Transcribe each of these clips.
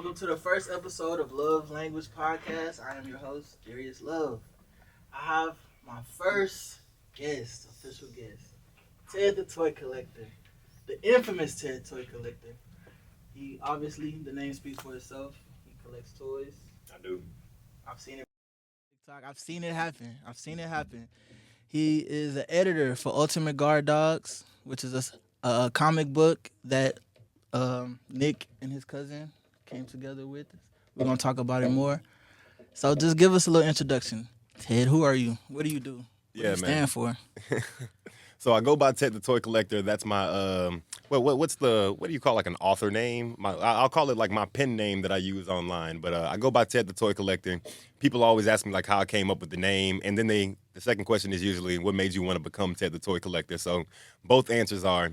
Welcome to the first episode of Love Language Podcast. I am your host, Darius Love. I have my first guest, official guest, Ted the Toy Collector, the infamous Ted Toy Collector. He obviously, the name speaks for itself. He collects toys. I do. I've seen it. TikTok. I've seen it happen. He is the editor for Ultimate Guard Dogs, which is a comic book that Nick and his cousin came together with. We're gonna talk about it more. So just give us a little introduction. Ted, who are you? What do you do? What do you stand for? So I go by Ted the Toy Collector. That's my what do you call like an author name? I'll call it like my pen name that I use online. But I go by Ted the Toy Collector. People always ask me like how I came up with the name, and then the second question is usually what made you want to become Ted the Toy Collector. So both answers are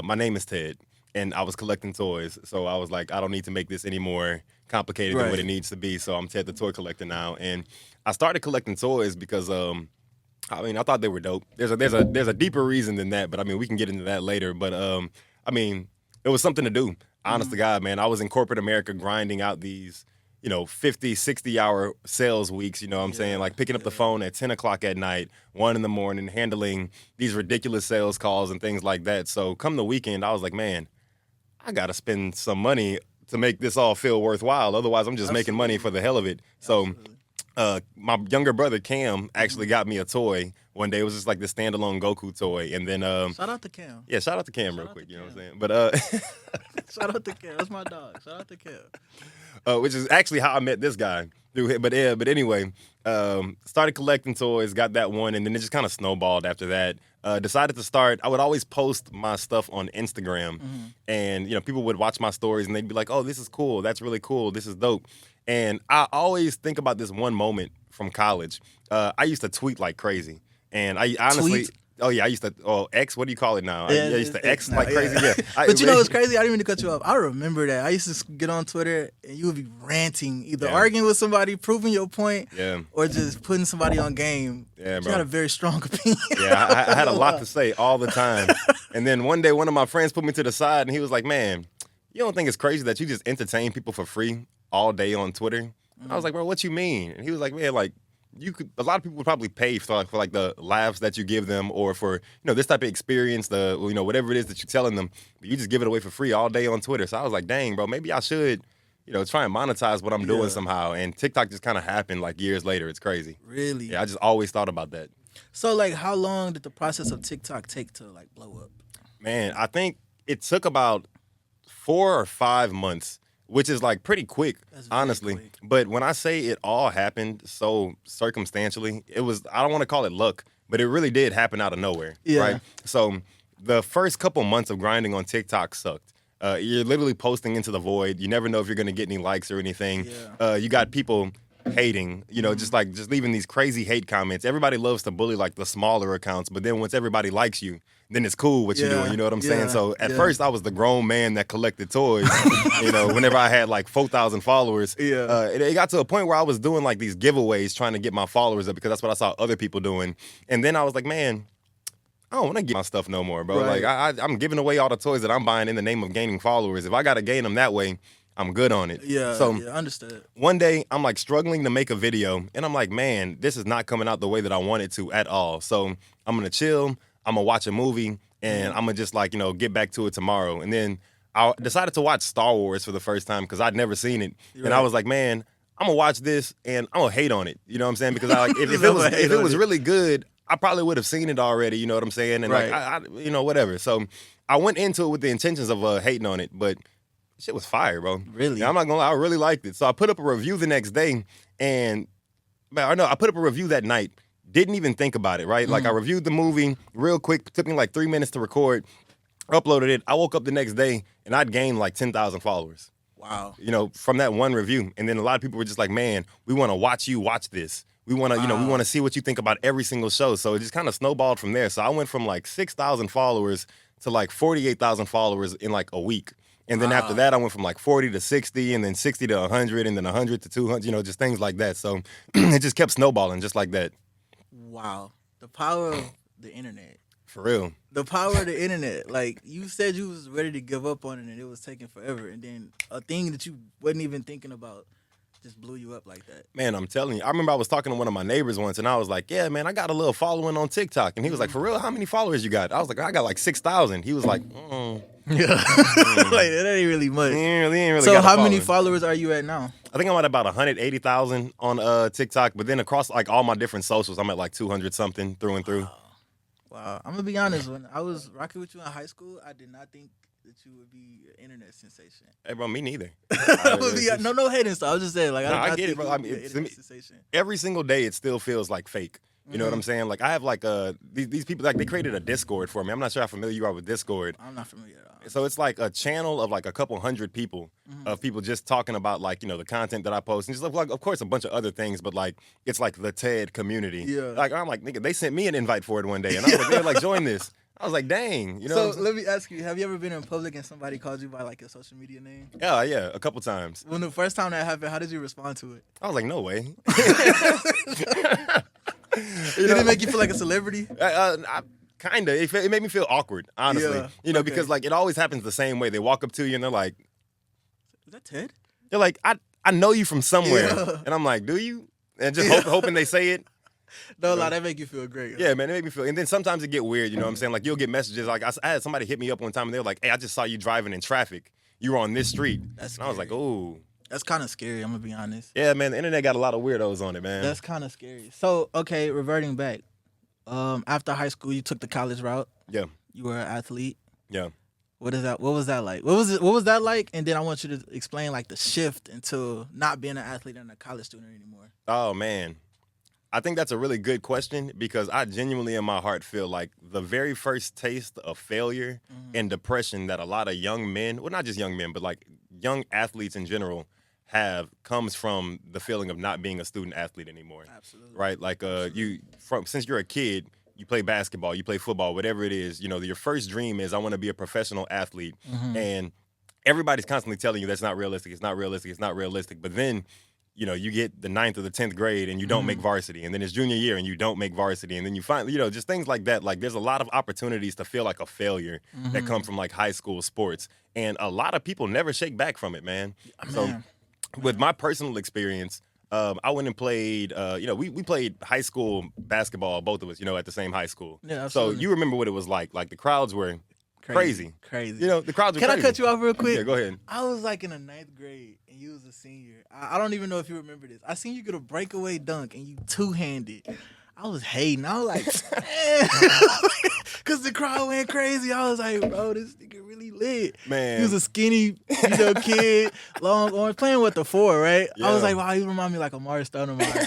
my name is Ted, and I was collecting toys. So I was like, I don't need to make this any more complicated than what it needs to be. So I'm Ted the Toy Collector now, and I started collecting toys because I thought they were dope. There's a deeper reason than that, but I mean, we can get into that later. But it was something to do. Honest to God, man, I was in corporate America grinding out these, 50, 60-hour sales weeks. You know what I'm saying? Like picking up the phone at 10 o'clock at night, 1 in the morning, handling these ridiculous sales calls and things like that. So come the weekend, I was like, man, I got to spend some money to make this all feel worthwhile. Otherwise, I'm just making money for the hell of it. So my younger brother Cam actually got me a toy one day. It was just like this standalone Goku toy, and then Shout out to Cam. yeah, shout out to Cam real quick. You know what I'm saying? But Shout out to Cam. That's my dog. Shout out to Cam. which is actually how I met this guy. But anyway, started collecting toys, got that one, and then it just kind of snowballed after that. Decided to start. I would always post my stuff on Instagram, and people would watch my stories, and they'd be like, "Oh, this is cool. That's really cool. This is dope." And I always think about this one moment from college. I used to tweet like crazy, and I honestly. Tweet? Oh yeah, I used to. Oh, X. What do you call it now? Yeah, I used to X now, like crazy. Yeah. But you know what's crazy? I didn't mean to cut you off. I remember that. I used to get on Twitter and you would be ranting, either arguing with somebody, proving your point, or just putting somebody on game. Yeah, bro. You had a very strong opinion. Yeah, I had a lot to say all the time. And then one day, one of my friends put me to the side, and he was like, "Man, you don't think it's crazy that you just entertain people for free all day on Twitter?" I was like, "Bro, what you mean?" And he was like, "Man, like." A lot of people would probably pay for like the laughs that you give them, or for this type of experience, whatever it is that you're telling them, but you just give it away for free all day on Twitter. So I was like, dang, bro, maybe I should try and monetize what I'm doing somehow. And TikTok just kind of happened like years later. It's crazy. Really? Yeah, I just always thought about that. So like, how long did the process of TikTok take to like blow up? Man, I think it took about 4 or 5 months. Which is like pretty quick, honestly. Quick. But when I say it all happened so circumstantially, I don't want to call it luck, but it really did happen out of nowhere. Yeah. Right? So the first couple months of grinding on TikTok sucked. You're literally posting into the void. You never know if you're going to get any likes or anything. Yeah. You got people hating, just leaving these crazy hate comments. Everybody loves to bully like the smaller accounts, but then once everybody likes you, then it's cool what you're doing. You know what I'm saying? So at first I was the grown man that collected toys, whenever I had like 4,000 followers. Yeah. It got to a point where I was doing like these giveaways trying to get my followers up because that's what I saw other people doing. And then I was like, man, I don't want to get my stuff no more, bro. Right. Like I'm giving away all the toys that I'm buying in the name of gaining followers. If I got to gain them that way, I'm good on it. Yeah, So understood. one day I'm like struggling to make a video, and I'm like, man, this is not coming out the way that I want it to at all. So I'm gonna chill, I'm gonna watch a movie, and I'm gonna just get back to it tomorrow. And then I decided to watch Star Wars for the first time because I'd never seen it. Right. And I was like, man, I'm gonna watch this and I'm gonna hate on it. You know what I'm saying? Because if it was really good, I probably would have seen it already. You know what I'm saying? And Right. whatever. So I went into it with the intentions of hating on it, but shit was fire, bro. Really? Yeah, I'm not gonna lie, I really liked it. So I put up a review the next day, and I put up a review that night. Didn't even think about it, right? Like I reviewed the movie real quick. Took me like 3 minutes to record. Uploaded it. I woke up the next day and I'd gained like 10,000 followers. Wow. From that one review. And then a lot of people were just like, "Man, we want to watch you watch this. We want to, we want to see what you think about every single show." So it just kind of snowballed from there. So I went from like 6,000 followers to like 48,000 followers in like a week. And then after that, I went from like 40 to 60, and then 60 to 100, and then 100 to 200, just things like that. So it just kept snowballing just like that. Wow. The power of the internet. For real. The power of the internet. Like, you said you was ready to give up on it and it was taking forever. And then a thing that you wasn't even thinking about just blew you up like that. Man, I'm telling you. I remember I was talking to one of my neighbors once, and I was like, yeah, man, I got a little following on TikTok. And he was like, for real, how many followers you got? I was like, I got like 6,000. He was like, Yeah. Like, that ain't really much. he ain't really So got a how many following. followers are you at now? I think I'm at about 180,000 on TikTok, but then across like all my different socials, I'm at like 200 something through and through. Wow. I'm going to be honest. When I was rocking with you in high school, I did not think that you would be an internet sensation. Hey, bro, me neither. No hating stuff. I was just saying, like, No, I I get it, think bro. you I would mean, be an it's- internet sensation. Every single day, it still feels like fake. You know what I'm saying? Like I have like these people, like they created a Discord for me. I'm not sure how familiar you are with Discord. I'm not familiar at all. So it's like a channel of like a couple hundred people of people just talking about like, you know, the content that I post and just like, of course, a bunch of other things, but like it's like the TED community. Yeah. Like I'm like, nigga, they sent me an invite for it one day and I was like, they were like, join this. I was like, dang, you know. So what I'm saying? let me ask you, have you ever been in public and somebody called you by like your social media name? Yeah, a couple times. When the first time that happened, how did you respond to it? I was like, no way. Did it make you feel like a celebrity? Kind of. It made me feel awkward, honestly. Yeah, You know, okay. because like it always happens the same way. They walk up to you and they're like, Is that Ted? I know you from somewhere. Yeah. And I'm like, do you? And just Yeah. hoping they say it. No, lie, that make you feel great. Yeah, man, it made me feel. And then sometimes it get weird, you know what I'm saying? Like you'll get messages. Like I had somebody hit me up one time and they were like, hey, I just saw you driving in traffic. You were on this street. That's And I was like, scary. ooh. That's kind of scary, I'm going to be honest. Yeah, man, the internet got a lot of weirdos on it, man. That's kind of scary. So, okay, reverting back. After high school, you took the college route. Yeah. You were an athlete. Yeah. What was that like? What was that like? And then I want you to explain like the shift into not being an athlete and a college student anymore. Oh, man. I think that's a really good question because I genuinely in my heart feel like the very first taste of failure and depression that a lot of young men, well, not just young men, but like young athletes in general have comes from the feeling of not being a student athlete anymore. Absolutely. Right? Like since you're a kid, you play basketball, you play football, whatever it is, you know, your first dream is I want to be a professional athlete. And everybody's constantly telling you that's not realistic, it's not realistic, it's not realistic. But then you know, you get the 9th or the 10th grade and you don't make varsity. And then it's junior year and you don't make varsity. And then you find, you know, just things like that. Like there's a lot of opportunities to feel like a failure that come from like high school sports. And a lot of people never shake back from it, man. So with my personal experience, I went and played, you know, we played high school basketball, both of us, you know, at the same high school. Yeah, so absolutely. you remember what it was like. Like the crowds were crazy. Crazy. You know, the crowds were Can crazy. I cut you off real quick? Yeah, go ahead. I was like in the 9th grade and you was a senior. I don't even know if you remember this. I seen you get a breakaway dunk and you two-handed. I was hating. I was like, man. Because the crowd went crazy. I was like, bro, this nigga really lit. Man. He was a skinny, you know, kid, long arms, playing with the 4, right? I was Yeah. like, wow, you remind me like Amari Stoudemire.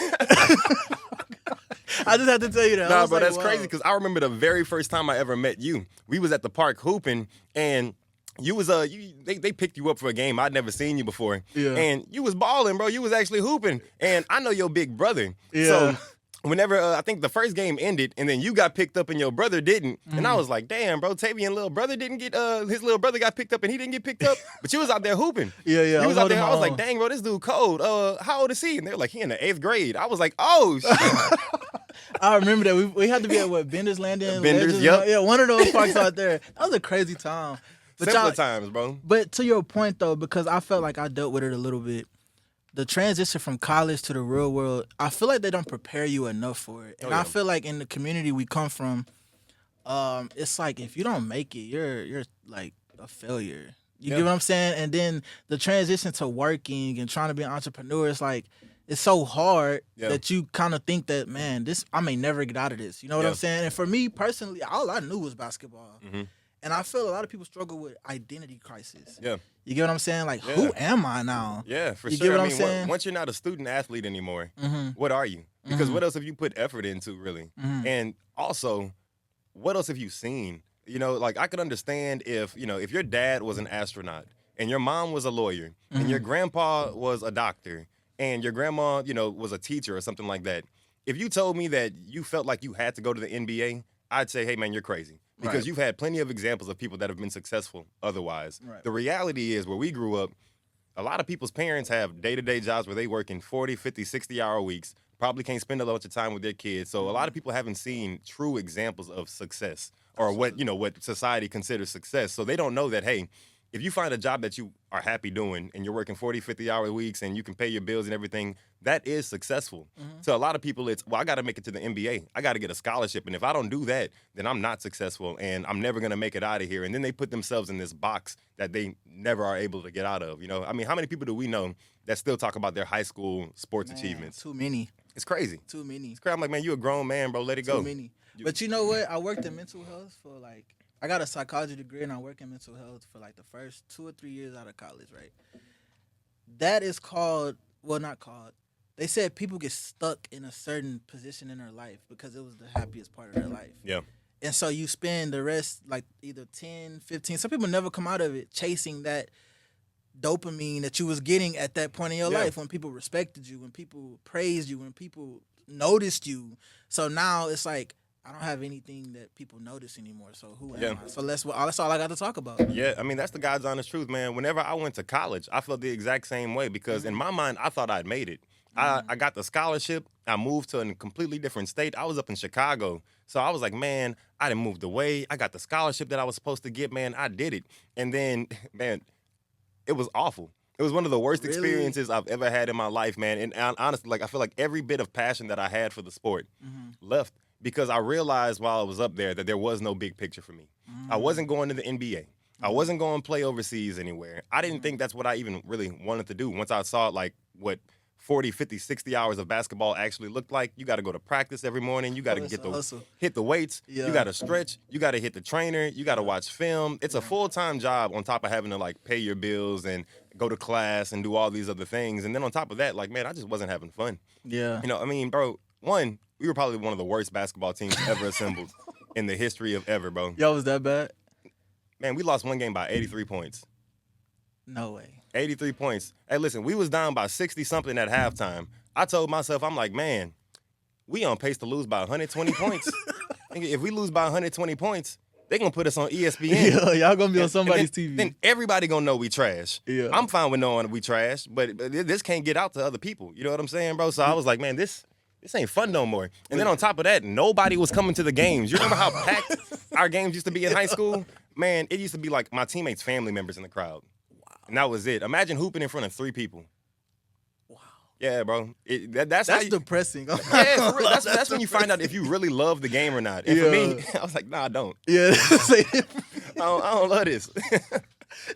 I just had to tell you that. I Nah, was bro, like, that's wow. crazy because I remember the very first time I ever met you. We was at the park hooping, and you was they picked you up for a game. I'd never seen you before, Yeah. and you was balling, bro. You was actually hooping, and I know your big brother. Yeah. So whenever I think the first game ended, and then you got picked up and your brother didn't, and I was like, damn, bro, Tavian little brother didn't get his little brother got picked up and he didn't get picked up, but you was out there hooping. Yeah, yeah, I You was was out there. holding I my was like, own. dang, bro, this dude cold. How old is he? And they were like, he in the 8th grade. I was like, oh shit. I remember that we had to be at what Bender's Landing, Bender's, Legends, yep. yeah, one of those parks out there. That was a crazy time. But Simpler y'all, times, bro. but to your point though, because I felt like I dealt with it a little bit. The transition from college to the real world, I feel like they don't prepare you enough for it. And Oh, yeah. I feel like in the community we come from, it's like if you don't make it, you're like a failure. You Yeah. get what I'm saying? And then the transition to working and trying to be an entrepreneur, it's like it's so hard Yeah. that you kind of think that, man, I may never get out of this. You know what Yeah. I'm saying? And for me personally, all I knew was basketball. Mhm. And I feel a lot of people struggle with identity crisis. Yeah. You get what I'm saying? Like, Yeah. who am I now? Yeah, for You sure. get what I I'm mean, saying? once you're not a student athlete anymore, Mhm. what are you? Because what else have you put effort into, really? Mhm. And also, what else have you seen? You know, like I could understand if, you know, if your dad was an astronaut and your mom was a lawyer and your grandpa was a doctor and your grandma, you know, was a teacher or something like that. If you told me that you felt like you had to go to the NBA, I'd say, hey, man, you're crazy. Because Right. you've had plenty of examples of people that have been successful otherwise. Right. The reality is where we grew up, a lot of people's parents have day-to-day jobs where they work in 40, 50, 60-hour weeks, probably can't spend a lot of time with their kids. So a lot of people haven't seen true examples of success or what society considers success. So they don't know that, hey, if you find a job that you are happy doing and you're working 40, 50-hour weeks and you can pay your bills and everything, that is successful. So a lot of people, it's, well, I got to make it to the NBA. I got to get a scholarship. And if I don't do that, then I'm not successful and I'm never going to make it out of here. And then they put themselves in this box that they never are able to get out of. You know, I mean, how many people do we know that still talk about their high school sports achievements? Too many. It's crazy. Too many. It's crazy. I'm like, man, you a grown man, bro. Let it go. Too many. But you know what? I worked in mental health for like, I got a psychology degree and I work in mental health for like the first 2 or 3 years out of college, right? That is called, well, not called. They said people get stuck in a certain position in their life because it was the happiest part of their life. Yeah. And so you spend the rest, like either 10, 15, some people never come out of it chasing that dopamine that you was getting at that point in your life when people respected you, when people praised you, when people noticed you. So now it's like, I don't have anything that people notice anymore. So who am I? So that's all I got to talk about. Yeah, I mean, that's the God's honest truth, man. Whenever I went to college, I felt the exact same way because in my mind, I thought I'd made it. I got the scholarship. I moved to a completely different state. I was up in Chicago. So I was like, man, I done moved away. I got the scholarship that I was supposed to get, man. I did it. And then, man, it was awful. It was one of the worst experiences I've ever had in my life, man. And honestly, like I feel like every bit of passion that I had for the sport left because I realized while I was up there that there was no big picture for me. I wasn't going to the NBA. I wasn't going to play overseas anywhere. I didn't think that's what I even really wanted to do. Once I saw like what 40, 50, 60 hours of basketball actually looked like, you got to go to practice every morning. You got to hit the weights. You got to stretch. You got to hit the trainer. You got to watch film. It's a full-time job on top of having to like pay your bills and go to class and do all these other things. And then on top of that, like, man, I just wasn't having fun. Yeah. You know, I mean, bro, one, we were probably one of the worst basketball teams ever assembled in the history of ever, bro. Y'all was that bad? Man, we lost one game by 83 points. No way. 83 points. Hey, listen, we was down by 60-something at halftime. I told myself, I'm like, man, we on pace to lose by 120 points. If we lose by 120 points, they going to put us on ESPN. Yeah, y'all going to be on somebody's TV. Then everybody going to know we trash. Yeah. I'm fine with knowing we trash, but this can't get out to other people. You know what I'm saying, bro? So I was like, man, this ain't fun no more. And then on top of that, nobody was coming to the games. You remember how packed our games used to be in high school? Man, it used to be like my teammates' family members in the crowd. And that was it. Imagine hooping in front of 3 people. Wow. Yeah, bro. That's depressing. Yeah, for real. That's when you find out if you really love the game or not. And for me, I was like, nah, I don't. Yeah. I don't love this.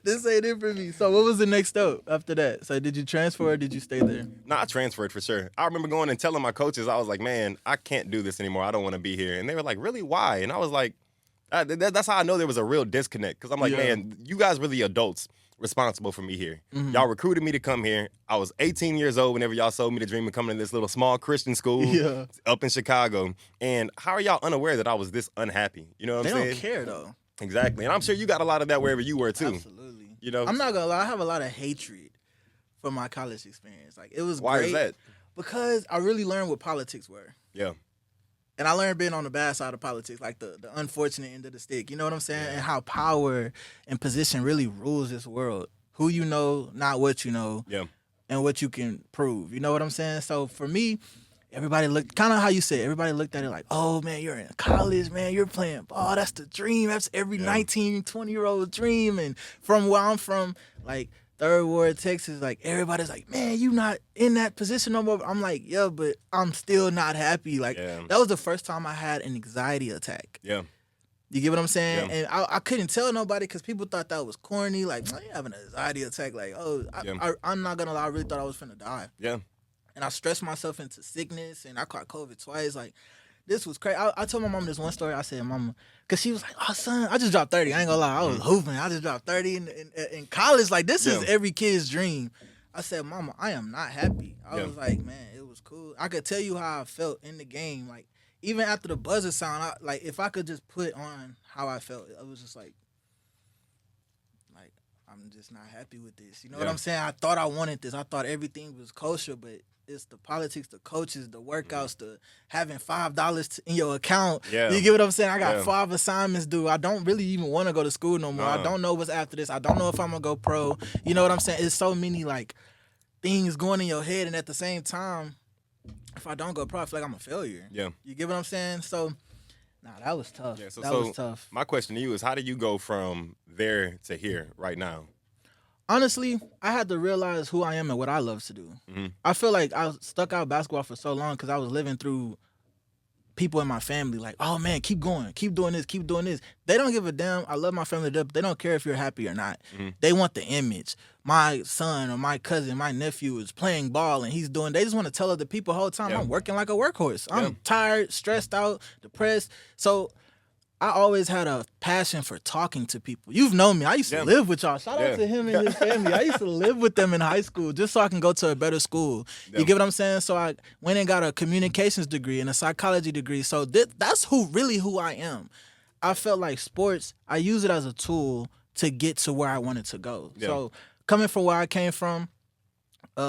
This ain't it for me. So what was the next step after that? So did you transfer or did you stay there? Nah, I transferred for sure. I remember going and telling my coaches, I was like, man, I can't do this anymore. I don't want to be here. And they were like, really? Why? And I was like, that's how I know there was a real disconnect. Because I'm like, man, you guys were the adults responsible for me here. Y'all recruited me to come here. I was 18 years old whenever y'all sold me the dream of coming to this little small Christian school up in Chicago. And how are y'all unaware that I was this unhappy? You know what I'm saying? They don't care, though. Exactly. And I'm sure you got a lot of that wherever you were, too. Absolutely. You know? I'm not going to lie. I have a lot of hatred for my college experience. Like, it was Why great. is that? Because I really learned what politics were. Yeah. And I learned being on the bad side of politics, like the unfortunate end of the stick. You know what I'm saying? And how power and position really rules this world. Who you know, not what you know. Yeah. And what you can prove. You know what I'm saying? So for me, everybody looked, kind of how you said, everybody looked at it like, oh, man, you're in college, man, you're playing ball. That's the dream. That's every 19, 20-year-old dream. And from where I'm from, like, Third Ward, Texas, like, everybody's like, man, you not in that position no more. I'm like, yeah, but I'm still not happy. Like, that was the first time I had an anxiety attack. Yeah. You get what I'm saying? Yeah. And I couldn't tell nobody because people thought that was corny. Like, man, you having an anxiety attack. Like, oh, I'm not going to lie. I really thought I was finna die. Yeah. And I stressed myself into sickness, and I caught COVID twice. Like, this was crazy. I told my mom this one story. I said, Mama, because she was like, oh, son, I just dropped 30. I ain't gonna lie. I was hooping. I just dropped 30 in college. Like, this is every kid's dream. I said, Mama, I am not happy. I was like, man, it was cool. I could tell you how I felt in the game. Like, even after the buzzer sound, like, if I could just put on how I felt, it was just like, I'm just not happy with this. You know what I'm saying? I thought I wanted this. I thought everything was kosher, but it's the politics, the coaches, the workouts, the having $5 in your account. Yeah. You get what I'm saying? I got 5 assignments due. I don't really even want to go to school no more. I don't know what's after this. I don't know if I'm going to go pro. You know what I'm saying? It's so many, like, things going in your head, and at the same time, if I don't go pro, I feel like I'm a failure. Yeah. You get what I'm saying? So, nah, that was tough. Yeah. So, That was tough. my question to you is, how do you go from there to here right now? Honestly, I had to realize who I am and what I love to do. I feel like I stuck out basketball for so long because I was living through people in my family like, oh man, keep going, keep doing this, keep doing this. They don't give a damn. I love my family to death, but they don't care if you're happy or not. They want the image. My son or my cousin, my nephew is playing ball and he's doing, they just want to tell other people the whole time, Yeah. I'm working like a workhorse. I'm Yeah. tired, stressed out, depressed. So I always had a passion for talking to people. You've known me. I used to Yeah. live with y'all. Shout Yeah. out to him and his family. I used to live with them in high school just so I can go to a better school. Yeah. You get what I'm saying? So I went and got a communications degree and a psychology degree. So that's who I am. I felt like sports, I use it as a tool to get to where I wanted to go. Yeah. So coming from where I came from,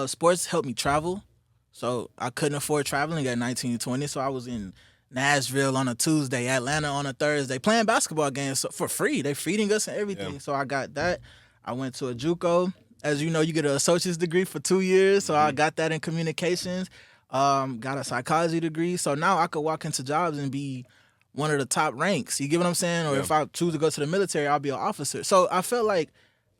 sports helped me travel. So I couldn't afford traveling at 19 and 20. So I was in Nashville on a Tuesday, Atlanta on a Thursday, playing basketball games for free. They feeding us and everything. Yeah. So I got that. I went to a JUCO. As you know, you get an associate's degree for 2 years. So I got that in communications. Got a psychology degree. So now I could walk into jobs and be one of the top ranks. You get what I'm saying? Or Yeah. if I choose to go to the military, I'll be an officer. So I felt like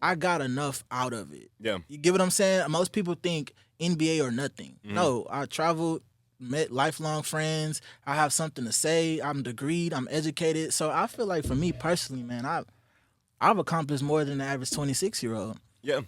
I got enough out of it. Yeah. You get what I'm saying? Most people think NBA or nothing. No, I traveled, met lifelong friends. I have something to say. I'm degreed. I'm educated. So I feel like for me personally, man, I've accomplished more than the average 26-year-old. Yeah.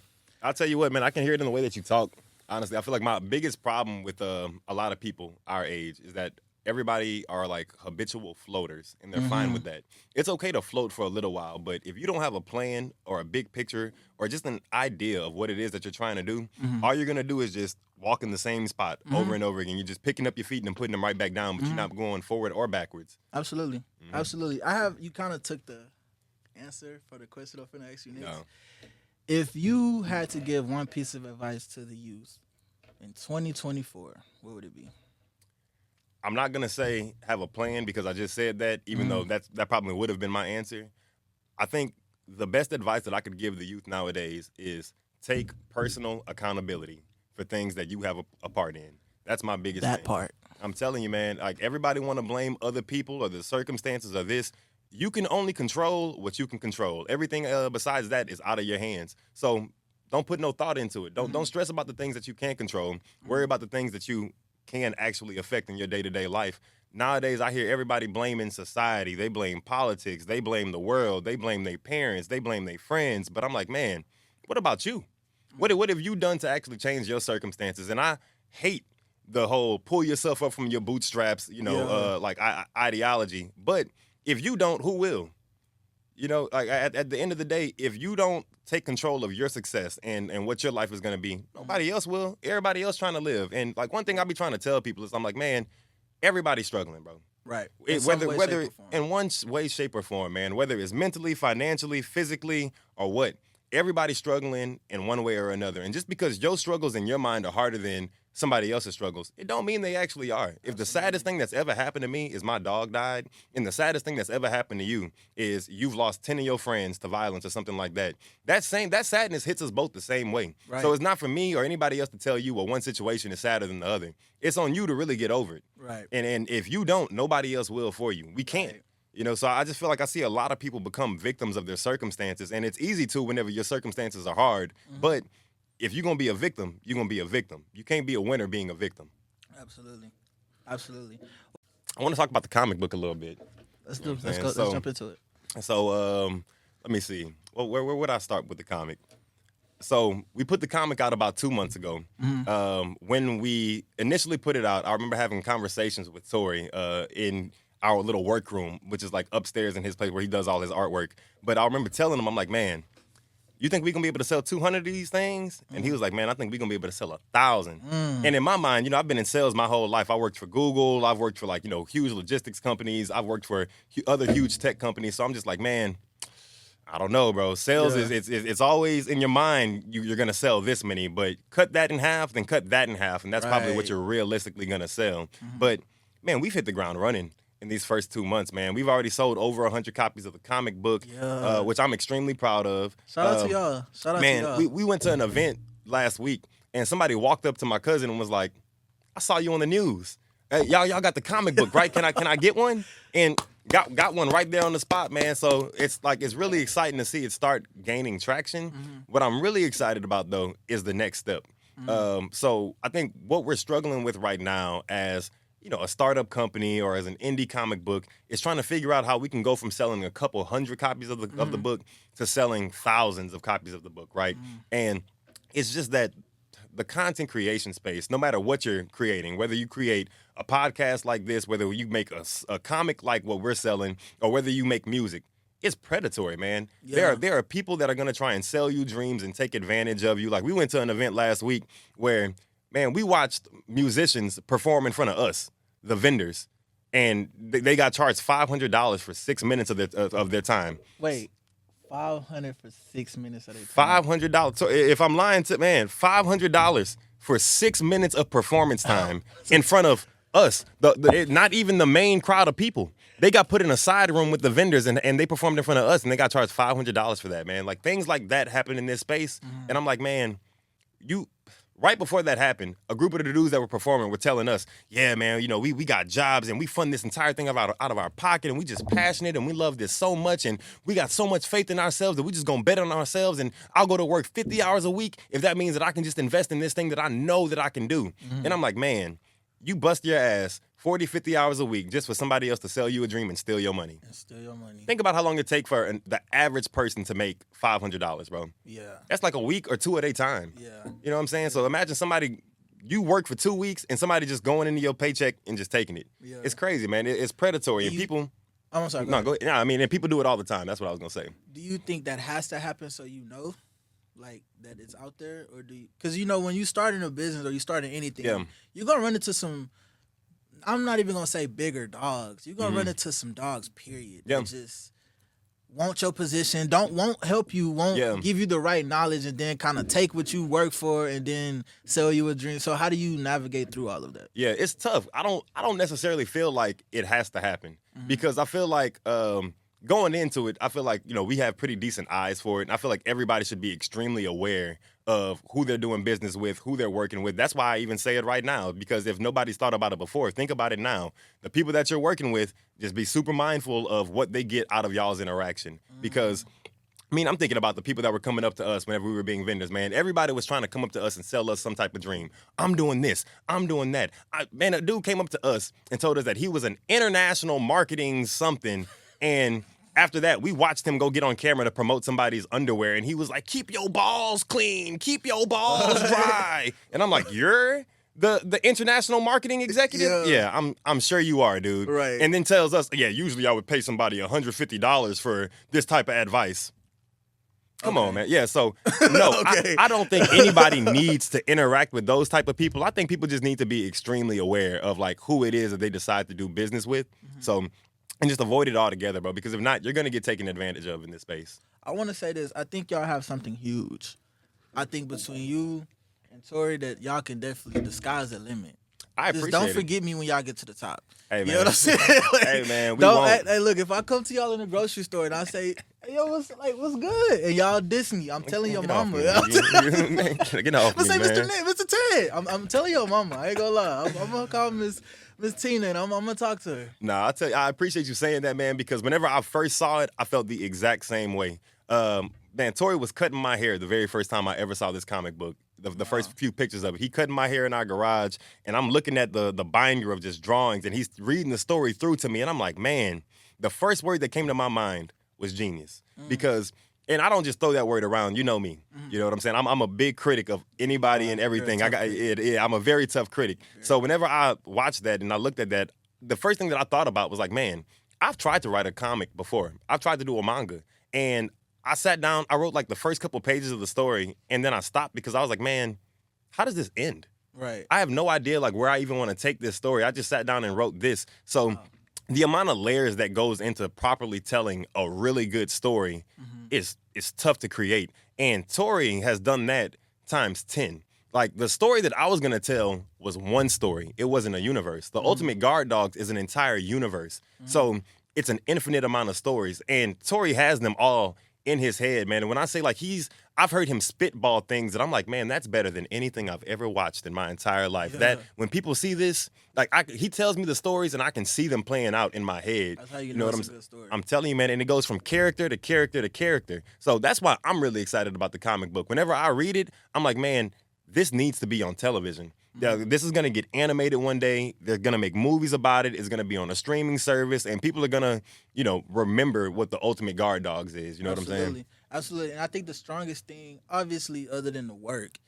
I'll tell you what, man, I can hear it in the way that you talk. Honestly, I feel like my biggest problem with a lot of people our age is that everybody are like habitual floaters, and they're fine with that. It's okay to float for a little while, but if you don't have a plan or a big picture or just an idea of what it is that you're trying to do, all you're going to do is just walk in the same spot over and over again. You're just picking up your feet and putting them right back down, but you're not going forward or backwards. Absolutely. Absolutely. You kind of took the answer for the question I'm finna ask you next. No. If you had to give one piece of advice to the youth in 2024, what would it be? I'm not gonna say have a plan because I just said that, even though that probably would have been my answer. I think the best advice that I could give the youth nowadays is take personal accountability for things that you have a part in. That's my biggest That thing. part. I'm telling you, man, like everybody want to blame other people or the circumstances or this. You can only control what you can control. Everything besides that is out of your hands. So don't put no thought into it. Don't stress about the things that you can't control. Worry about the things that you can actually affect in your day-to-day life. Nowadays, I hear everybody blaming society. They blame politics. They blame the world. They blame their parents. They blame their friends. But I'm like, man, what about you? What have you done to actually change your circumstances? And I hate the whole pull yourself up from your bootstraps, ideology. But if you don't, who will? You know, like at the end of the day, if you don't take control of your success and what your life is going to be, nobody else will. Everybody else trying to live. And like one thing I be trying to tell people is, I'm like, man, everybody's struggling, bro. Right. Whether in one way, shape, or form, man, whether it's mentally, financially, physically, or what, everybody's struggling in one way or another. And just because your struggles in your mind are harder than somebody else's struggles, it don't mean they actually are. If the saddest thing that's ever happened to me is my dog died, and the saddest thing that's ever happened to you is you've lost 10 of your friends to violence or something like that, that sadness hits us both the same way. Right. So it's not for me or anybody else to tell you, well, one situation is sadder than the other. It's on you to really get over it. Right. And if you don't, nobody else will for you. We can't. Right. You know, so I just feel like I see a lot of people become victims of their circumstances, and it's easy to whenever your circumstances are hard. But if you're going to be a victim, you're going to be a victim. You can't be a winner being a victim. Absolutely. Absolutely. I want to talk about the comic book a little bit. Let's You know do. what I'm Let's saying? go. So- Let's jump into it. So let me see. Well, where would I start with the comic? So we put the comic out about 2 months ago. When we initially put it out, I remember having conversations with Tori in our little workroom, which is like upstairs in his place where he does all his artwork. But I remember telling him, I'm like, man, you think we're going to be able to sell 200 of these things? And he was like, man, I think we're going to be able to sell 1,000. And in my mind, you know, I've been in sales my whole life. I worked for Google. I've worked for like, you know, huge logistics companies. I've worked for other huge tech companies. So I'm just like, man, I don't know, bro. Sales Yeah. it's always in your mind you're going to sell this many, but cut that in half, then cut that in half. And that's probably what Right. you're realistically going to sell. But, man, we've hit the ground running in these first 2 months, man. We've already sold over 100 copies of the comic book, Yeah. which I'm extremely proud of. Shout out to y'all. Shout out Man, to y'all. we went to an event last week, and somebody walked up to my cousin and was like, I saw you on the news. Hey, y'all got the comic book, right? Can I get one? And got one right there on the spot, man. So it's really exciting to see it start gaining traction. What I'm really excited about though is the next step. So I think what we're struggling with right now as a startup company or as an indie comic book is trying to figure out how we can go from selling a couple hundred copies of the book to selling thousands of copies of the book, right? And it's just that the content creation space, no matter what you're creating, whether you create a podcast like this, whether you make a comic like what we're selling, or whether you make music, it's predatory, man. Yeah. There are people that are going to try and sell you dreams and take advantage of you. Like, we went to an event last week where, man, we watched musicians perform in front of us, the vendors, and they got charged $500 for 6 minutes of their time. Wait, $500 for 6 minutes of their time. $500. So if I'm lying to $500 for 6 minutes of performance time in front of us, not even the main crowd of people. They got put in a side room with the vendors and they performed in front of us and they got charged $500 for that, man. Like, things like that happen in this space. And I'm like, man, right before that happened, a group of the dudes that were performing were telling us, yeah, man, we got jobs and we fund this entire thing out of our pocket and we just passionate and we love this so much and we got so much faith in ourselves that we just gonna bet on ourselves and I'll go to work 50 hours a week if that means that I can just invest in this thing that I know that I can do. And I'm like, man, you bust your ass 40, 50 hours a week just for somebody else to sell you a dream and steal your money. Think about how long it take for the average person to make $500, bro. Yeah. That's like a week or two of their time. Yeah. You know what I'm saying? So imagine you work for 2 weeks and somebody just going into your paycheck and just taking it. Yeah. It's crazy, man. It's predatory. And people... I'm sorry. No, go ahead. Yeah, I mean, and people do it all the time. That's what I was going to say. Do you think that has to happen so like, that it's out there? Or do you... Because, when you start in a business or you start in anything, you're going to run into some... I'm not even going to say bigger dogs. You're going to run into some dogs, period. Yeah. They just want your position, won't help you, won't give you the right knowledge, and then kind of take what you work for and then sell you a dream. So how do you navigate through all of that? Yeah, it's tough. I don't necessarily feel like it has to happen because I feel like going into it, I feel like, we have pretty decent eyes for it. And I feel like everybody should be extremely aware of who they're doing business with, who they're working with. That's why I even say it right now, because if nobody's thought about it before, think about it now. The people that you're working with, just be super mindful of what they get out of y'all's interaction. Because, I'm thinking about the people that were coming up to us whenever we were being vendors, man. Everybody was trying to come up to us and sell us some type of dream. I'm doing this. I'm doing that. A dude came up to us and told us that he was an international marketing something, and after that, we watched him go get on camera to promote somebody's underwear, and he was like, keep your balls clean, keep your balls dry. And I'm like, you're the international marketing executive? Yeah, I'm sure you are, dude. Right. And then tells us, yeah, usually I would pay somebody $150 for this type of advice. Come on, man. Yeah, so, no, I don't think anybody needs to interact with those type of people. I think people just need to be extremely aware of, like, who it is that they decide to do business with. So... and just avoid it altogether, bro, because if not, you're going to get taken advantage of in this space. I want to say this. I think y'all have something huge. I think between you and Tori that y'all can definitely, the sky's the limit. I Just appreciate don't it. forget me when y'all get to the top. Hey, man. You know what I'm saying? Like, hey, man, we don't won't. Hey, look, if I come to y'all in the grocery store and I say, hey, yo, what's good? And y'all diss me, I'm telling your Get off mama. me, man. Get off me, say, man. Mr. Ted, I'm telling your mama. I ain't gonna lie. I'm gonna call Miss Tina and I'm gonna talk to her. Nah, I appreciate you saying that, man, because whenever I first saw it, I felt the exact same way. Man, Tori was cutting my hair the very first time I ever saw this comic book. The first few pictures of it. He cutting my hair in our garage, and I'm looking at the binder of just drawings, and he's reading the story through to me, and I'm like, man, the first word that came to my mind was genius. Because, and I don't just throw that word around, you know me. You know what I'm saying? I'm a big critic of anybody and everything. I'm a very tough critic. So whenever I watched that and I looked at that, the first thing that I thought about was like, man, I've tried to write a comic before. I've tried to do a manga, and I sat down, I wrote like the first couple pages of the story, and then I stopped because I was like, man, how does this end? Right. I have no idea like where I even want to take this story. I just sat down and wrote this. So the amount of layers that goes into properly telling a really good story is tough to create. And Tori has done that times 10. Like, the story that I was going to tell was one story. It wasn't a universe. The Ultimate Guard Dogs is an entire universe. So it's an infinite amount of stories. And Tori has them all in his head, man. And when I say like I've heard him spitball things that I'm like, man, that's better than anything I've ever watched in my entire life. Yeah. That when people see this, like he tells me the stories and I can see them playing out in my head. That's how you know know what it's a good story. I'm telling you, man, and it goes from character to character to character. So that's why I'm really excited about the comic book. Whenever I read it, I'm like, man, this needs to be on television. Yeah, this is going to get animated one day. They're going to make movies about it. It's going to be on a streaming service, and people are going to, remember what the Ultimate Guard Dogs is. You know what I'm saying? Absolutely. And I think the strongest thing, obviously, other than the work,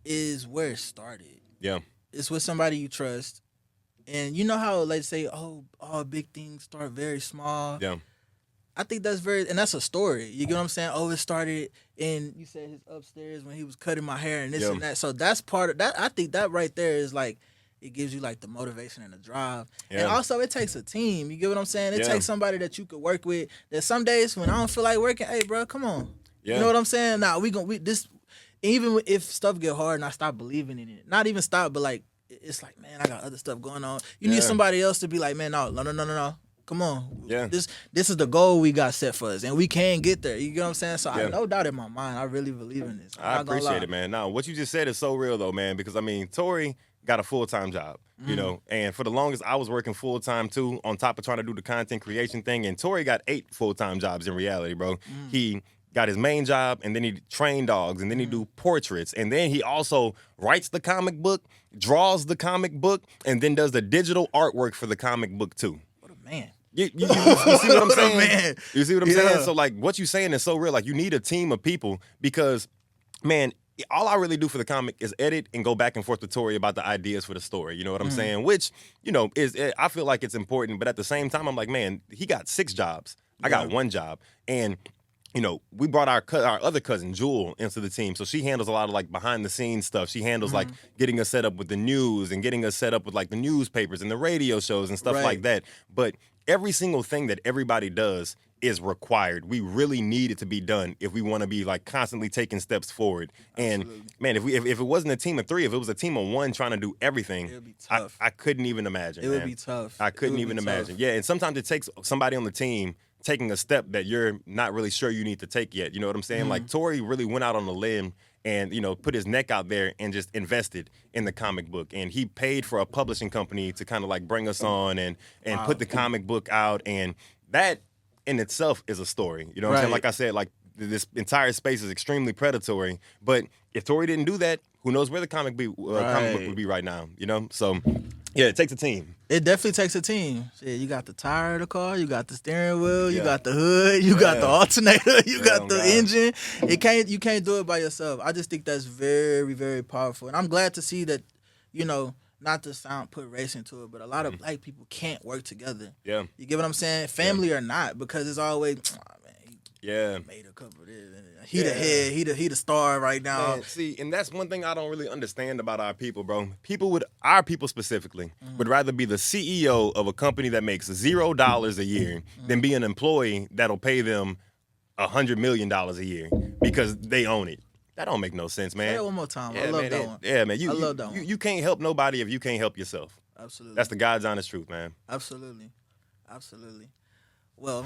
is where it started. Yeah. It's with somebody you trust. And you know how they say, all big things start very small? Yeah. I think that's and that's a story. You get what I'm saying? Oh, it started in, you said his upstairs when he was cutting my hair and this and that. So that's part of that. I think that right there is like, it gives you like the motivation and the drive. Yeah. And also it takes a team. You get what I'm saying? It takes somebody that you could work with. There's some days when I don't feel like working, hey bro, come on. Yeah. You know what I'm saying? Now even if stuff get hard and I stop believing in it, not even stop, but like, it's like, man, I got other stuff going on. You need somebody else to be like, man, no. Come on. Yeah. This is the goal we got set for us, and we can get there. You get what I'm saying? So I have no doubt in my mind, I really believe in this. I appreciate it, man. Now, what you just said is so real, though, man, because, I mean, Tory got a full-time job, you know, and for the longest, I was working full-time, too, on top of trying to do the content creation thing, and Tory got 8 full-time jobs in reality, bro. He got his main job, and then he trained dogs, and then he do portraits, and then he also writes the comic book, draws the comic book, and then does the digital artwork for the comic book, too. Man. You see what I'm saying? Man. You see what I'm saying? So, like, what you're saying is so real. Like, you need a team of people because, man, all I really do for the comic is edit and go back and forth with Tory about the ideas for the story. You know what I'm saying? Which, I feel like it's important. But at the same time, I'm like, man, he got 6 jobs. I got 1 job. And we brought our other cousin, Jewel, into the team. So she handles a lot of, like, behind-the-scenes stuff. She handles, like, getting us set up with the news and getting us set up with, like, the newspapers and the radio shows and stuff like that. But every single thing that everybody does is required. We really need it to be done if we want to be, like, constantly taking steps forward. Absolutely. And, man, if it wasn't a team of 3, if it was a team of 1 trying to do everything, it would be tough. I couldn't even imagine, It would be tough. I couldn't even imagine. Yeah, and sometimes it takes somebody on the team taking a step that you're not really sure you need to take yet. You know what I'm saying? Like, Tory really went out on a limb and, put his neck out there and just invested in the comic book. And he paid for a publishing company to kind of, like, bring us on and put the comic book out. And that in itself is a story. You know what I'm saying? Like I said, like, this entire space is extremely predatory. But if Tory didn't do that, who knows where the comic book would be right now, So, yeah, it takes a team. It definitely takes a team. Shit, you got the tire of the car, you got the steering wheel, you got the hood, you got the alternator, you got the engine. You can't do it by yourself. I just think that's very, very powerful. And I'm glad to see that, not to put race into it, but a lot of black people can't work together. Yeah. You get what I'm saying? Family or not, because it's always, man, made a couple of this. He the head, he the star right now. Man, see, and that's one thing I don't really understand about our people, bro. Our people specifically, would rather be the CEO of a company that makes $0 a year than be an employee that'll pay them $100 million a year because they own it. That don't make no sense, man. Say that one more time. I love that one. Yeah, man. I love that one. You can't help nobody if you can't help yourself. Absolutely. That's the God's honest truth, man. Absolutely. Well.